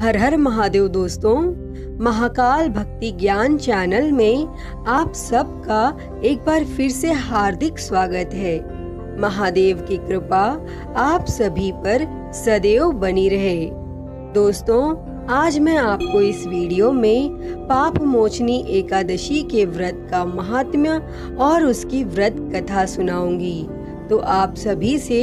हर हर महादेव दोस्तों, महाकाल भक्ति ज्ञान चैनल में आप सबका एक बार फिर से हार्दिक स्वागत है। महादेव की कृपा आप सभी पर सदैव बनी रहे। दोस्तों, आज मैं आपको इस वीडियो में पाप मोचनी एकादशी के व्रत का महात्म्य और उसकी व्रत कथा सुनाऊंगी। तो आप सभी से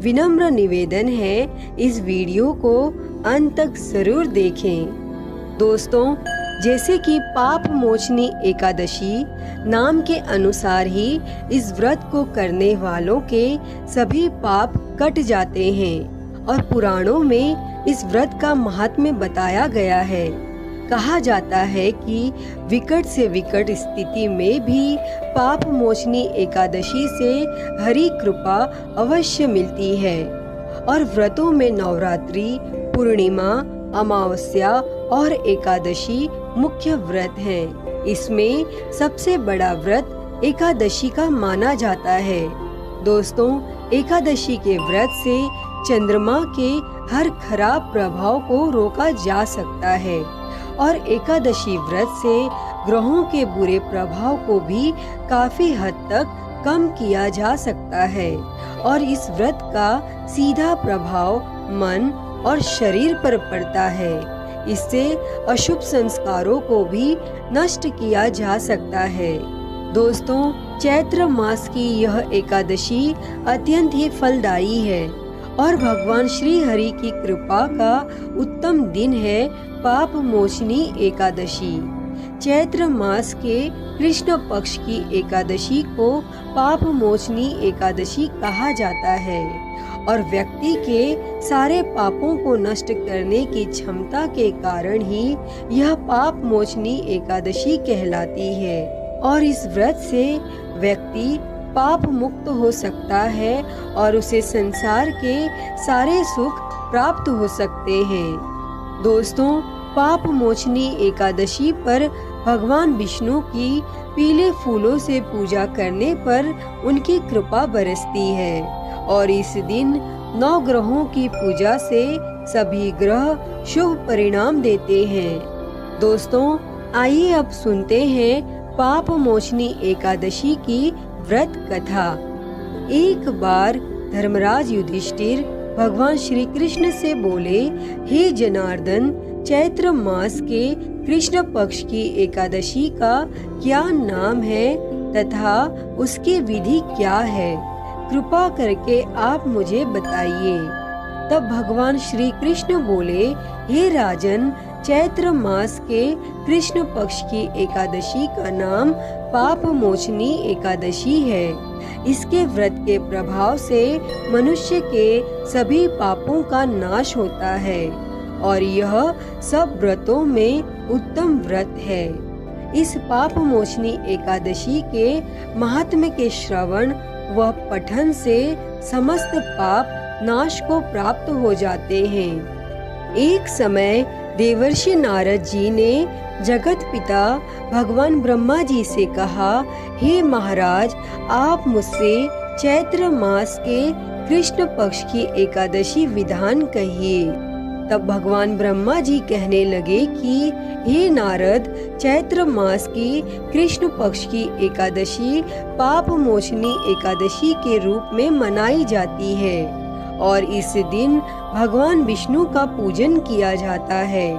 विनम्र निवेदन है, इस वीडियो को अंत तक जरूर देखें। दोस्तों, जैसे कि पाप मोचनी एकादशी नाम के अनुसार ही इस व्रत को करने वालों के सभी पाप कट जाते हैं और पुराणों में इस व्रत का महात्म्य बताया गया है। कहा जाता है कि विकट से विकट स्थिति में भी पाप मोचनी एकादशी से हरि कृपा अवश्य मिलती है। और व्रतों में नवरात्रि, पूर्णिमा, अमावस्या और एकादशी मुख्य व्रत हैं। इसमें सबसे बड़ा व्रत एकादशी का माना जाता है। दोस्तों, एकादशी के व्रत से चंद्रमा के हर खराब प्रभाव को रोका जा सकता है और एकादशी व्रत से ग्रहों के बुरे प्रभाव को भी काफी हद तक कम किया जा सकता है। और इस व्रत का सीधा प्रभाव मन और शरीर पर पड़ता है। इससे अशुभ संस्कारों को भी नष्ट किया जा सकता है। दोस्तों, चैत्र मास की यह एकादशी अत्यंत ही फलदायी है और भगवान श्री हरि की कृपा का उत्तम दिन है पाप मोचनी एकादशी। चैत्र मास के कृष्ण पक्ष की एकादशी को पाप मोचनी एकादशी कहा जाता है और व्यक्ति के सारे पापों को नष्ट करने की क्षमता के कारण ही यह पाप मोचनी एकादशी कहलाती है। और इस व्रत से व्यक्ति पाप मुक्त हो सकता है और उसे संसार के सारे सुख प्राप्त हो सकते हैं। दोस्तों, पाप मोचनी एकादशी पर भगवान विष्णु की पीले फूलों से पूजा करने पर उनकी कृपा बरसती है और इस दिन 9 ग्रहों की पूजा से सभी ग्रह शुभ परिणाम देते हैं। दोस्तों, आइए अब सुनते हैं पाप मोचनी एकादशी की व्रत कथा। एक बार धर्मराज युधिष्ठिर भगवान श्री कृष्ण से बोले, हे जनार्दन, चैत्र मास के कृष्ण पक्ष की एकादशी का क्या नाम है तथा उसकी विधि क्या है? कृपा करके आप मुझे बताइए। तब भगवान श्री कृष्ण बोले, हे राजन, चैत्र मास के कृष्ण पक्ष की एकादशी का नाम पाप मोचनी एकादशी है। इसके व्रत के प्रभाव से मनुष्य के सभी पापों का नाश होता है और यह सब व्रतों में उत्तम व्रत है। इस पाप मोचनी एकादशी के महात्म्य के श्रवण व पठन से समस्त पाप नाश को प्राप्त हो जाते हैं। एक समय देवर्षि नारद जी ने जगत पिता भगवान ब्रह्मा जी से कहा, हे महाराज, आप मुझसे चैत्र मास के कृष्ण पक्ष की एकादशी विधान कहिए। तब भगवान ब्रह्मा जी कहने लगे कि हे नारद, चैत्र मास की कृष्ण पक्ष की एकादशी पाप मोचनी एकादशी के रूप में मनाई जाती है और इस दिन भगवान विष्णु का पूजन किया जाता है।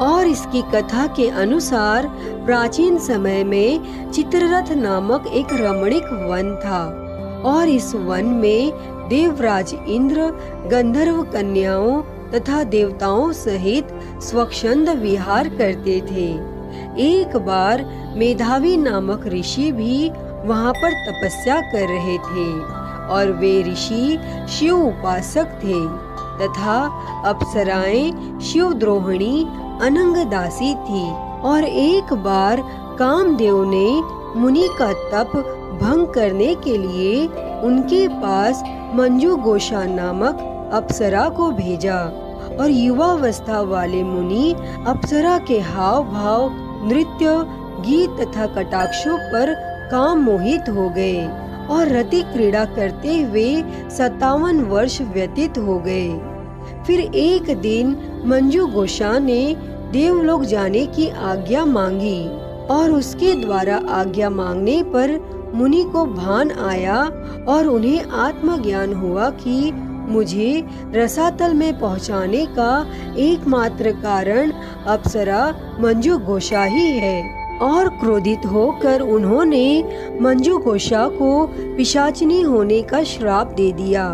और इसकी कथा के अनुसार प्राचीन समय में चित्ररथ नामक एक रमणीक वन था और इस वन में देवराज इंद्र गंधर्व कन्याओं तथा देवताओं सहित स्वच्छंद विहार करते थे। एक बार मेधावी नामक ऋषि भी वहां पर तपस्या कर रहे थे और वे ऋषि शिव उपासक थे तथा अप्सराएं शिवद्रोहिणी अनंगदासी थी। और एक बार कामदेव ने मुनि का तप भंग करने के लिए उनके पास मंजू गोषा नामक अप्सरा को भेजा और युवावस्था वाले मुनि अप्सरा के हाव भाव, नृत्य, गीत तथा कटाक्षों पर काम मोहित हो गए और रति क्रीड़ा करते हुए 57 वर्ष व्यतीत हो गए। फिर एक दिन मंजू गोसा ने देवलोक जाने की आज्ञा मांगी और उसके द्वारा आज्ञा मांगने पर मुनि को भान आया और उन्हें आत्मज्ञान हुआ कि मुझे रसातल में पहुंचाने का एकमात्र कारण अप्सरा मंजू गोसा ही है। और क्रोधित होकर उन्होंने मंजू गोसा को पिशाचिनी होने का श्राप दे दिया।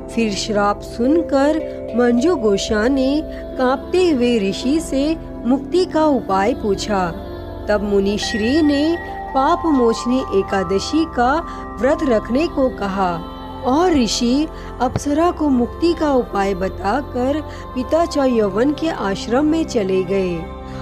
फिर श्राप सुनकर मंजू गोसा ने कांपते हुए ऋषि से मुक्ति का उपाय पूछा। तब मुनि श्री ने पाप मोचनी एकादशी का व्रत रखने को कहा और ऋषि अप्सरा को मुक्ति का उपाय बताकर पिता चयवन के आश्रम में चले गए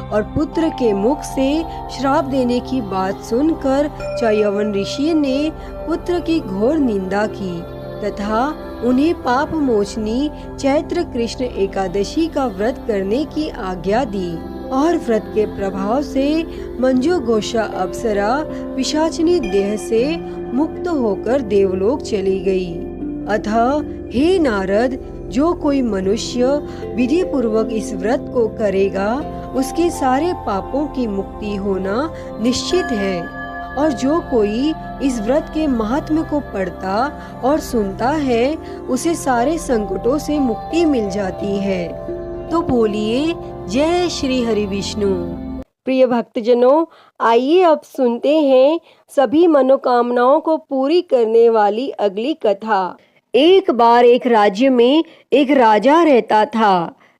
और पुत्र के मुख से श्राप देने की बात सुनकर चयवन ऋषि ने पुत्र की घोर निंदा की तथा उन्हें पाप मोचनी चैत्र कृष्ण एकादशी का व्रत करने की आज्ञा दी। और व्रत के प्रभाव से मंजू गोसा अप्सरा पिशाचिनी देह से मुक्त होकर देवलोक चली गई। अतः हे नारद, जो कोई मनुष्य विधि पूर्वक इस व्रत को करेगा उसके सारे पापों की मुक्ति होना निश्चित है। और जो कोई इस व्रत के महात्म्य को पढ़ता और सुनता है उसे सारे संकटों से मुक्ति मिल जाती है। तो बोलिए जय श्री हरि विष्णु। प्रिय भक्तजनों, आइए अब सुनते हैं सभी मनोकामनाओं को पूरी करने वाली अगली कथा। एक बार एक राज्य में एक राजा रहता था।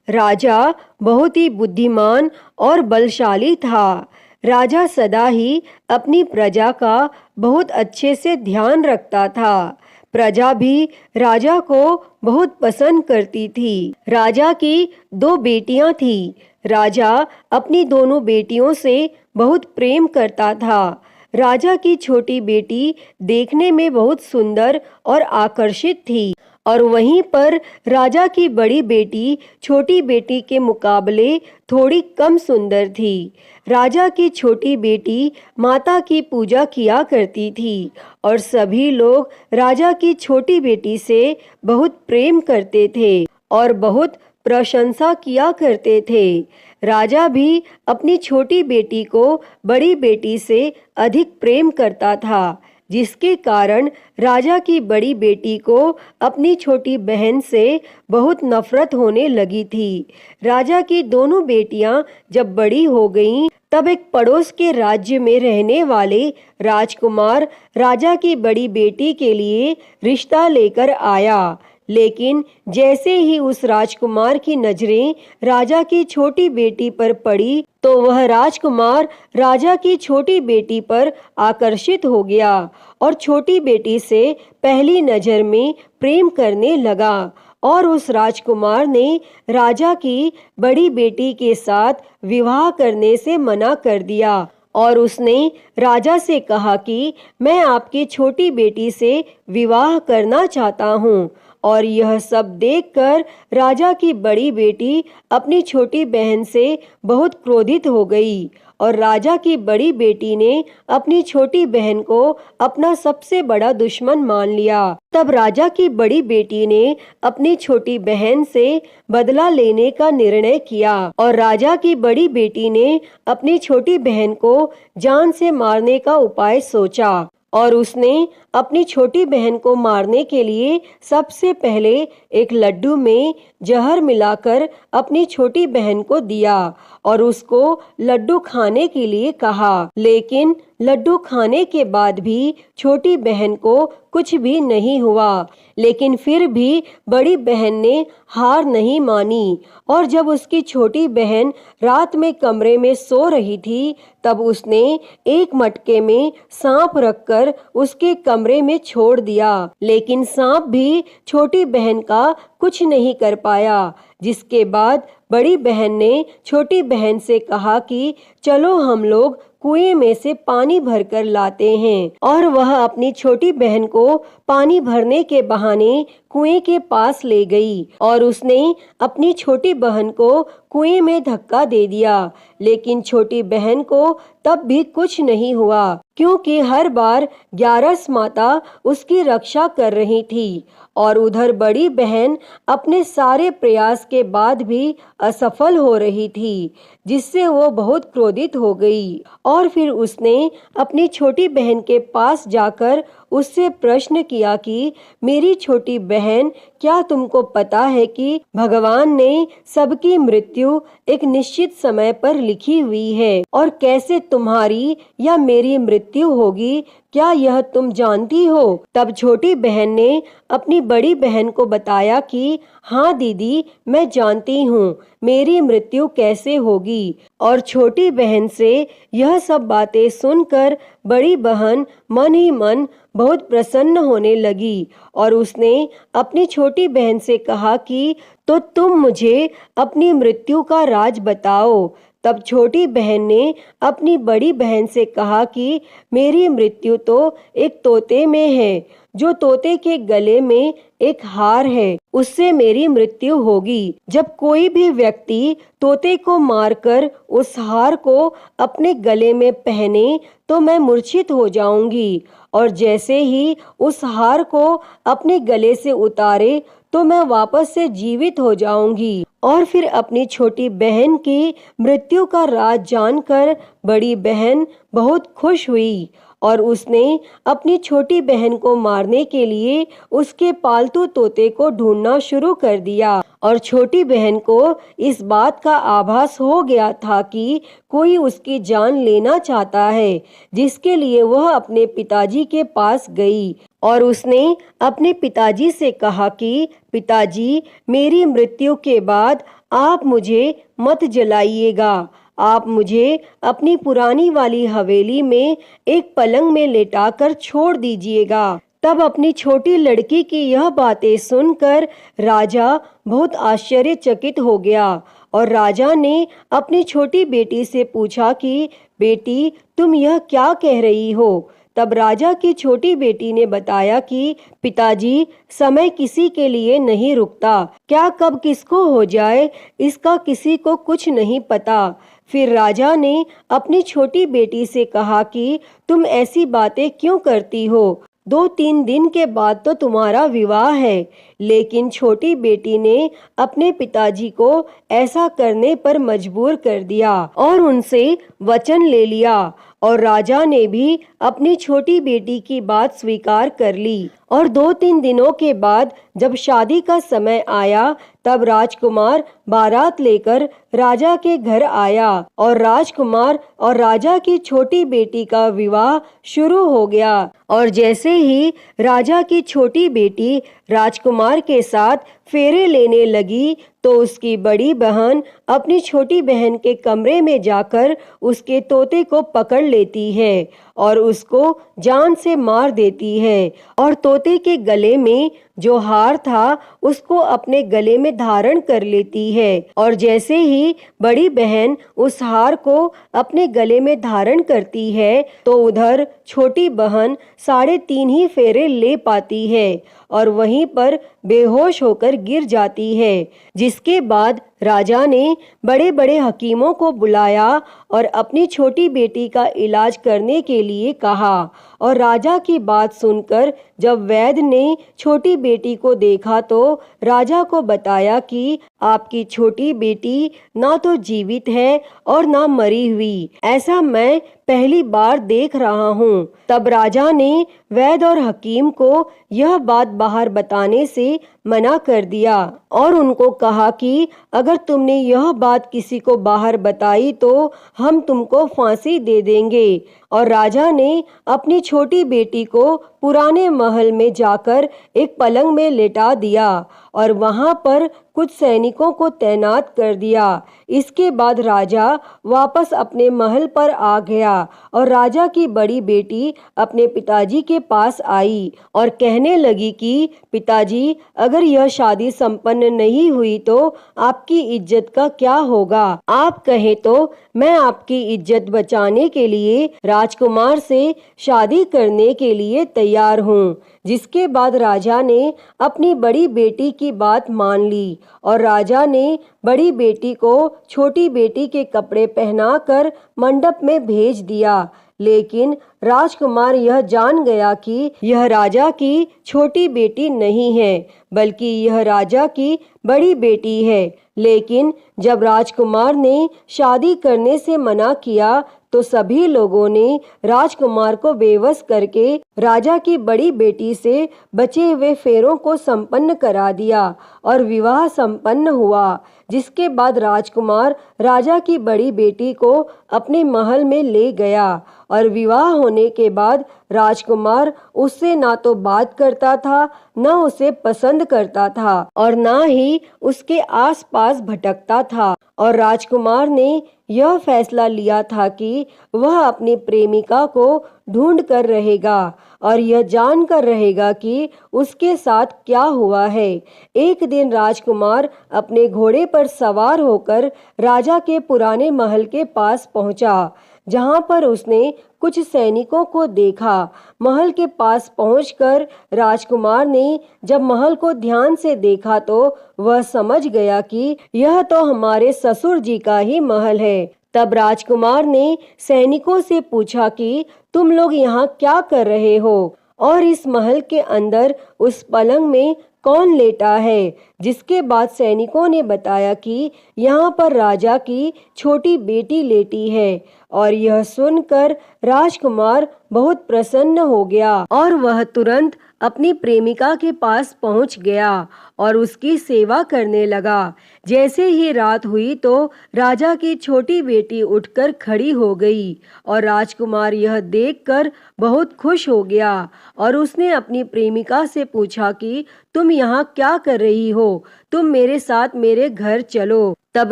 राजा बहुत ही बुद्धिमान और बलशाली था। राजा सदा ही अपनी प्रजा का बहुत अच्छे से ध्यान रखता था। प्रजा भी राजा को बहुत पसंद करती थी। राजा की 2 बेटियां थी। राजा अपनी दोनों बेटियों से बहुत प्रेम करता था। राजा की छोटी बेटी देखने में बहुत सुंदर और आकर्षित थी और वहीं पर राजा की बड़ी बेटी छोटी बेटी के मुकाबले थोड़ी कम सुंदर थी। राजा की छोटी बेटी माता की पूजा किया करती थी और सभी लोग राजा की छोटी बेटी से बहुत प्रेम करते थे और बहुत प्रशंसा किया करते थे। राजा भी अपनी छोटी बेटी को बड़ी बेटी से अधिक प्रेम करता था, जिसके कारण राजा की बड़ी बेटी को अपनी छोटी बहन से बहुत नफरत होने लगी थी। राजा की दोनों बेटियां जब बड़ी हो गईं, तब एक पड़ोस के राज्य में रहने वाले राजकुमार राजा की बड़ी बेटी के लिए रिश्ता लेकर आया। लेकिन जैसे ही उस राजकुमार की नजरें राजा की छोटी बेटी पर पड़ी, तो वह राजकुमार राजा की छोटी बेटी पर आकर्षित हो गया और छोटी बेटी से पहली नजर में प्रेम करने लगा। और उस राजकुमार ने राजा की बड़ी बेटी के साथ विवाह करने से मना कर दिया और उसने राजा से कहा कि मैं आपकी छोटी बेटी से विवाह करना चाहता हूँ। और यह सब देखकर राजा की बड़ी बेटी अपनी छोटी बहन से बहुत क्रोधित हो गई और राजा की बड़ी बेटी ने अपनी छोटी बहन को अपना सबसे बड़ा दुश्मन मान लिया। तब राजा की बड़ी बेटी ने अपनी छोटी बहन से बदला लेने का निर्णय किया और राजा की बड़ी बेटी ने अपनी छोटी बहन को जान से मारने का उपाय सोचा। और उसने अपनी छोटी बहन को मारने के लिए सबसे पहले एक लड्डू में जहर मिलाकर अपनी छोटी बहन को दिया और उसको लड्डू खाने के लिए कहा। लेकिन लड्डू खाने के बाद भी छोटी बहन को कुछ भी नहीं हुआ। लेकिन फिर भी बड़ी बहन ने हार नहीं मानी और जब उसकी छोटी बहन रात में कमरे में सो रही थी, तब उसने एक मटके में सांप रखकर उसके कमरे में छोड़ दिया। लेकिन सांप भी छोटी बहन का कुछ नहीं कर पाया। जिसके बाद बड़ी बहन ने छोटी बहन से कहा कि चलो हम लोग कुएं में से पानी भरकर लाते हैं। और वह अपनी छोटी बहन को पानी भरने के बहाने कुएं के पास ले गई और उसने अपनी छोटी बहन को कुएं में धक्का दे दिया। लेकिन छोटी बहन को तब भी कुछ नहीं हुआ, क्योंकि हर बार 11 माता उसकी रक्षा कर रही थी। और उधर बड़ी बहन अपने सारे प्रयास के बाद भी असफल हो रही थी, जिससे वो बहुत क्रोधित हो गई। और फिर उसने अपनी छोटी बहन के पास जाकर उससे प्रश्न किया कि मेरी छोटी बहन, क्या तुमको पता है कि भगवान ने सबकी मृत्यु एक निश्चित समय पर लिखी हुई है, और कैसे तुम्हारी या मेरी मृत्यु होगी, क्या यह तुम जानती हो? तब छोटी बहन ने अपनी बड़ी बहन को बताया कि हाँ दीदी, मैं जानती हूँ मेरी मृत्यु कैसे होगी। और छोटी बहन से यह सब बातें सुनकर बड़ी बहन मन ही मन बहुत प्रसन्न होने लगी और उसने अपनी छोटी बहन से कहा कि तो तुम मुझे अपनी मृत्यु का राज बताओ। तब छोटी बहन ने अपनी बड़ी बहन से कहा कि मेरी मृत्यु तो एक तोते में है, जो तोते के गले में एक हार है, उससे मेरी मृत्यु होगी। जब कोई भी व्यक्ति तोते को मारकर उस हार को अपने गले में पहने तो मैं मूर्छित हो जाऊंगी, और जैसे ही उस हार को अपने गले से उतारे तो मैं वापस से जीवित हो जाऊंगी। और फिर अपनी छोटी बहन की मृत्यु का राज जानकर बड़ी बहन बहुत खुश हुई और उसने अपनी छोटी बहन को मारने के लिए उसके पालतू तोते को ढूंढना शुरू कर दिया। और छोटी बहन को इस बात का आभास हो गया था कि कोई उसकी जान लेना चाहता है, जिसके लिए वह अपने पिताजी के पास गई और उसने अपने पिताजी से कहा कि पिताजी, मेरी मृत्यु के बाद आप मुझे मत जलाइएगा, आप मुझे अपनी पुरानी वाली हवेली में एक पलंग में लेटाकर छोड़ दीजिएगा। तब अपनी छोटी लड़की की यह बातें सुनकर राजा बहुत आश्चर्यचकित हो गया और राजा ने अपनी छोटी बेटी से पूछा कि बेटी, तुम यह क्या कह रही हो? तब राजा की छोटी बेटी ने बताया कि पिताजी, समय किसी के लिए नहीं रुकता, क्या कब किसको हो जाए इसका किसी को कुछ नहीं पता। फिर राजा ने अपनी छोटी बेटी से कहा कि तुम ऐसी बातें क्यों करती हो? 2-3 दिन के बाद तो तुम्हारा विवाह है। लेकिन छोटी बेटी ने अपने पिताजी को ऐसा करने पर मजबूर कर दिया और उनसे वचन ले लिया, और राजा ने भी अपनी छोटी बेटी की बात स्वीकार कर ली। और 2-3 दिनों के बाद जब शादी का समय आया तब राजकुमार बारात लेकर राजा के घर आया और राजकुमार और राजा की छोटी बेटी का विवाह शुरू हो गया। और जैसे ही राजा की छोटी बेटी राजकुमार के साथ फेरे लेने लगी तो उसकी बड़ी बहन अपनी छोटी बहन के कमरे में जाकर उसके तोते को पकड़ लेती है और उसको जान से मार देती है और तोते के गले में जो हार था उसको अपने गले में धारण कर लेती है। और जैसे ही बड़ी बहन उस हार को अपने गले में धारण करती है तो उधर छोटी बहन 3.5 ही फेरे ले पाती है और वहीं पर बेहोश होकर गिर जाती है। जिसके बाद राजा ने बड़े बड़े हकीमों को बुलाया और अपनी छोटी बेटी का इलाज करने के लिए कहा। और राजा की बात सुनकर जब वैद्य ने छोटी बेटी को देखा तो राजा को बताया कि आपकी छोटी बेटी ना तो जीवित है और ना मरी हुई, ऐसा मैं पहली बार देख रहा हूँ। तब राजा ने वैद्य और हकीम को यह बात बाहर बताने से मना कर दिया और उनको कहा कि अगर तुमने यह बात किसी को बाहर बताई तो हम तुमको फांसी दे देंगे। और राजा ने अपनी छोटी बेटी को पुराने महल में जाकर एक पलंग में लेटा दिया और वहां पर कुछ सैनिकों को तैनात कर दिया। इसके बाद राजा वापस अपने महल पर आ गया और राजा की बड़ी बेटी अपने पिताजी के पास आई और कहने लगी कि पिताजी, अगर यह शादी संपन्न नहीं हुई तो आपकी इज्जत का क्या होगा? आप कहें तो मैं आपकी इज्जत बचाने के लिए राजकुमार से शादी करने के लिए तैयार हूँ। जिसके बाद राजा ने अपनी बड़ी बेटी की बात मान ली और राजा ने बड़ी बेटी को छोटी बेटी के कपड़े पहनाकर मंडप में भेज दिया। लेकिन राजकुमार यह जान गया कि यह राजा की छोटी बेटी नहीं है, बल्कि यह राजा की बड़ी बेटी है। लेकिन जब राजकुमार ने शादी करने से मना किया तो सभी लोगों ने राजकुमार को बेवश करके राजा की बड़ी बेटी से बचे हुए फेरों को संपन्न करा दिया और विवाह संपन्न हुआ। जिसके बाद राजकुमार राजा की बड़ी बेटी को अपने महल में ले गया और विवाह होने के बाद राजकुमार उससे ना तो बात करता था, न उसे पसंद करता था और ना ही उसके आसपास भटकता था। और राजकुमार ने यह फैसला लिया था कि वह अपनी प्रेमिका को ढूंढ कर रहेगा और यह जानकर रहेगा कि उसके साथ क्या हुआ है। एक दिन राजकुमार अपने घोड़े पर सवार होकर राजा के पुराने महल के पास पहुंचा, जहां पर उसने कुछ सैनिकों को देखा। महल के पास पहुंचकर राजकुमार ने जब महल को ध्यान से देखा तो वह समझ गया कि यह तो हमारे ससुर जी का ही महल है। तब राजकुमार ने सैनिकों से पूछा कि तुम लोग यहाँ क्या कर रहे हो और इस महल के अंदर उस पलंग में कौन लेटा है? जिसके बाद सैनिकों ने बताया कि यहाँ पर राजा की छोटी बेटी लेटी है। और यह सुनकर राजकुमार बहुत प्रसन्न हो गया और वह तुरंत अपनी प्रेमिका के पास पहुंच गया और उसकी सेवा करने लगा। जैसे ही रात हुई तो राजा की छोटी बेटी उठकर खड़ी हो गई और राजकुमार यह देखकर बहुत खुश हो गया और उसने अपनी प्रेमिका से पूछा कि तुम यहाँ क्या कर रही हो? तुम मेरे साथ मेरे घर चलो। तब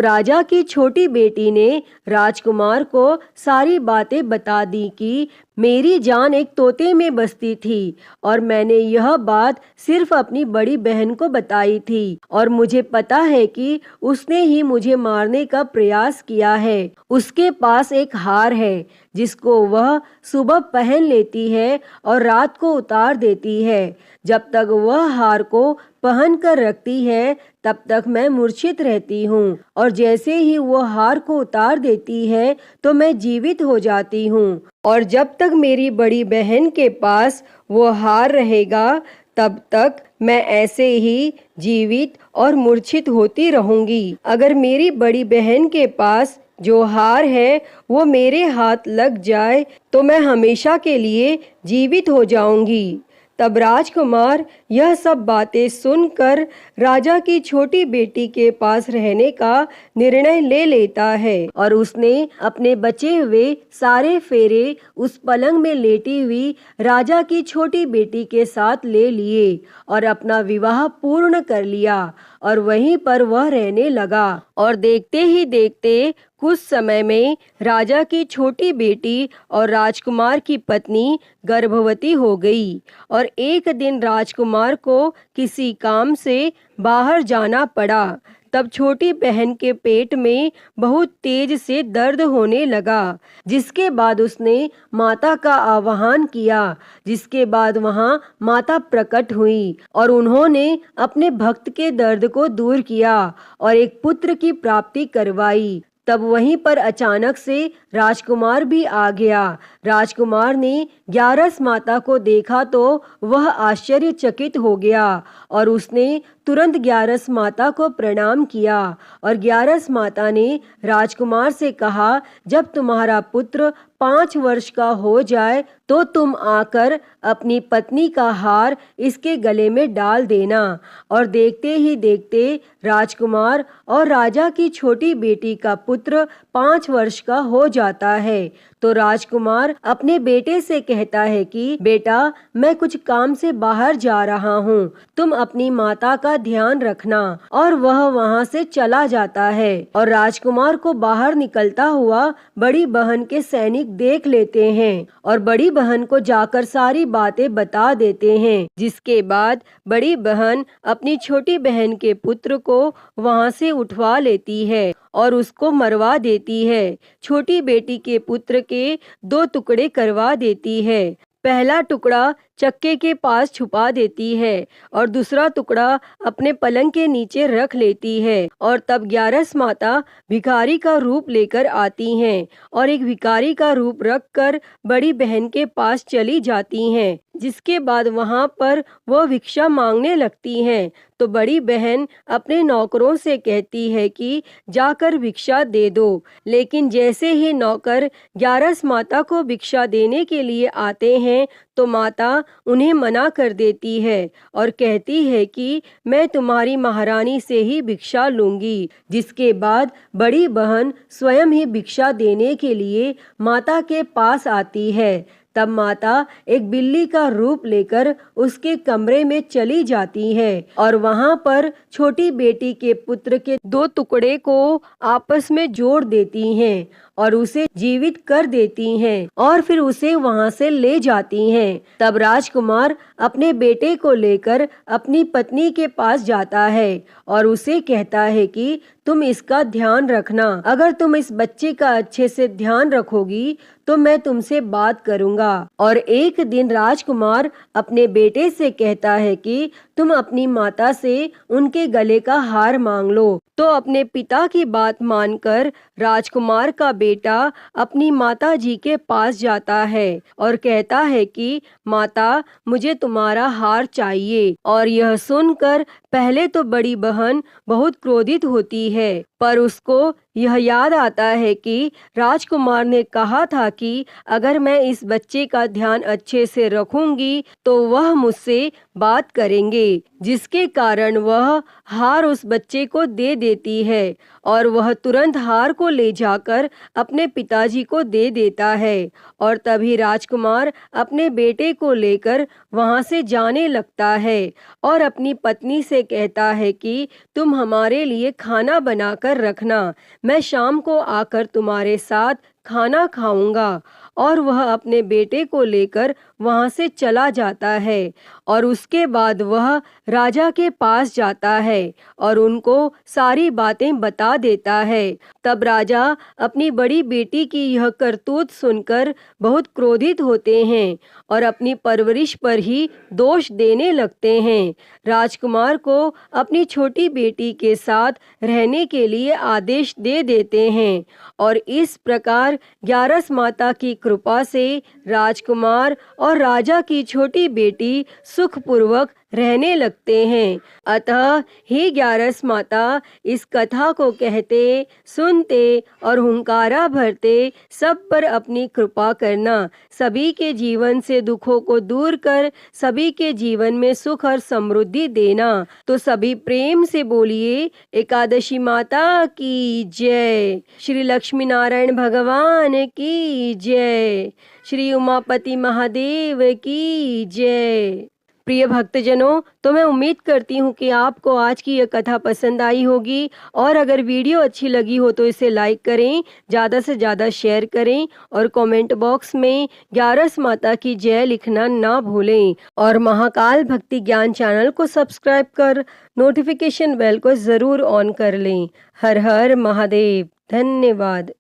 राजा की छोटी बेटी ने राजकुमार को सारी बातें बता दी कि मेरी जान एक तोते में बसती थी और मैंने यह बात सिर्फ अपनी बड़ी बहन को बताई थी और मुझे पता है कि उसने ही मुझे मारने का प्रयास किया है। उसके पास एक हार है जिसको वह सुबह पहन लेती है और रात को उतार देती है। जब तक वह हार को पहन कर रखती है तब तक मैं मूर्छित रहती हूँ और जैसे ही वो हार को उतार देती है तो मैं जीवित हो जाती हूँ और जब तक मेरी बड़ी बहन के पास वो हार रहेगा तब तक मैं ऐसे ही जीवित और मूर्छित होती रहूंगी। अगर मेरी बड़ी बहन के पास जो हार है वो मेरे हाथ लग जाए तो मैं हमेशा के लिए जीवित हो जाऊंगी। तब राजकुमार यह सब बातें सुनकर राजा की छोटी बेटी के पास रहने का निर्णय ले लेता है और उसने अपने बचे हुए सारे फेरे उस पलंग में लेटी हुई राजा की छोटी बेटी के साथ ले लिए और अपना विवाह पूर्ण कर लिया और वहीं पर वह रहने लगा। और देखते ही देखते कुछ समय में राजा की छोटी बेटी और राजकुमार की पत्नी गर्भवती हो गई और एक दिन राजकुमार को किसी काम से बाहर जाना पड़ा। तब छोटी बहन के पेट में बहुत तेज से दर्द होने लगा, जिसके बाद उसने माता का आह्वान किया। जिसके बाद वहां माता प्रकट हुई और उन्होंने अपने भक्त के दर्द को दूर किया और एक पुत्र की प्राप्ति करवाई। तब वहीं पर अचानक से राजकुमार भी आ गया। राजकुमार ने ग्यारस माता को देखा तो वह आश्चर्यचकित हो गया और उसने तुरंत ग्यारस माता को प्रणाम किया और ग्यारस माता ने राजकुमार से कहा, जब तुम्हारा पुत्र 5 वर्ष का हो जाए तो तुम आकर अपनी पत्नी का हार इसके गले में डाल देना। और देखते ही देखते राजकुमार और राजा की छोटी बेटी का पुत्र 5 वर्ष का हो जाता है। तो राजकुमार अपने बेटे से कहता है कि बेटा, मैं कुछ काम से बाहर जा रहा हूँ, तुम अपनी माता का का ध्यान रखना। और वह वहाँ से चला जाता है और राजकुमार को बाहर निकलता हुआ बड़ी बहन के सैनिक देख लेते हैं और बड़ी बहन को जाकर सारी बातें बता देते हैं। जिसके बाद बड़ी बहन अपनी छोटी बहन के पुत्र को वहाँ से उठवा लेती है और उसको मरवा देती है। छोटी बेटी के पुत्र के 2 टुकड़े करवा देती है। पहला टुकड़ा चक्के के पास छुपा देती है और दूसरा टुकड़ा अपने पलंग के नीचे रख लेती है। और तब 11 माता भिखारी का रूप लेकर आती हैं और एक भिखारी का रूप रखकर बड़ी बहन के पास चली जाती हैं। जिसके बाद वहाँ पर वह भिक्षा मांगने लगती हैं। तो बड़ी बहन अपने नौकरों से कहती है कि जाकर भिक्षा दे दो। लेकिन जैसे ही नौकर 11 माता को भिक्षा देने के लिए आते हैं तो माता उन्हें मना कर देती है और कहती है कि मैं तुम्हारी महारानी से ही भिक्षा लूंगी। जिसके बाद बड़ी बहन स्वयं ही भिक्षा देने के लिए माता के पास आती है। तब माता एक बिल्ली का रूप लेकर उसके कमरे में चली जाती है और वहाँ पर छोटी बेटी के पुत्र के 2 टुकड़े को आपस में जोड़ देती हैं और उसे जीवित कर देती हैं और फिर उसे वहाँ से ले जाती हैं। तब राजकुमार अपने बेटे को लेकर अपनी पत्नी के पास जाता है और उसे कहता है कि तुम इसका ध्यान रखना। अगर तुम इस बच्चे का अच्छे से ध्यान रखोगी तो मैं तुमसे बात करूंगा। और एक दिन राजकुमार अपने बेटे से कहता है कि तुम अपनी माता से उनके गले का हार मांग लो। तो अपने पिता की बात मानकर राजकुमार का बेटा अपनी माता जी के पास जाता है और कहता है कि माता, मुझे तुम्हारा हार चाहिए। और यह सुनकर पहले तो बड़ी बहन बहुत क्रोधित होती है, पर उसको यह याद आता है कि राजकुमार ने कहा था कि अगर मैं इस बच्चे का ध्यान अच्छे से रखूंगी तो वह मुझसे बात करेंगे। जिसके कारण वह हार उस बच्चे को दे देती है और वह तुरंत हार को ले जाकर अपने पिताजी को दे देता है। और तभी राजकुमार अपने बेटे को लेकर वहां से जाने लगता है और अपनी पत्नी से कहता है कि तुम हमारे लिए खाना बनाकर रखना, मैं शाम को आकर तुम्हारे साथ खाना खाऊंगा। और वह अपने बेटे को लेकर वहां से चला जाता है और उसके बाद वह राजा के पास जाता है और उनको सारी बातें बता देता है। तब राजा अपनी बड़ी बेटी की यह करतूत सुनकर बहुत क्रोधित होते हैं और अपनी परवरिश पर ही दोष देने लगते हैं। राजकुमार को अपनी छोटी बेटी के साथ रहने के लिए आदेश दे देते हैं और इस प्रकार 11 माता की कृपा से राजकुमार और राजा की छोटी बेटी सुखपूर्वक रहने लगते हैं। अतः हे 11 माता, इस कथा को कहते, सुनते और हुंकारा भरते सब पर अपनी कृपा करना। सभी के जीवन से दुखों को दूर कर सभी के जीवन में सुख और समृद्धि देना। तो सभी प्रेम से बोलिए एकादशी माता की जय, श्री लक्ष्मी नारायण भगवान की जय, श्री उमापति महादेव की जय। प्रिय भक्तजनों, तो मैं उम्मीद करती हूँ कि आपको आज की यह कथा पसंद आई होगी और अगर वीडियो अच्छी लगी हो तो इसे लाइक करें, ज़्यादा से ज़्यादा शेयर करें और कमेंट बॉक्स में 11 माता की जय लिखना ना भूलें। और महाकाल भक्ति ज्ञान चैनल को सब्सक्राइब कर नोटिफिकेशन बेल को ज़रूर ऑन कर लें। हर हर महादेव। धन्यवाद।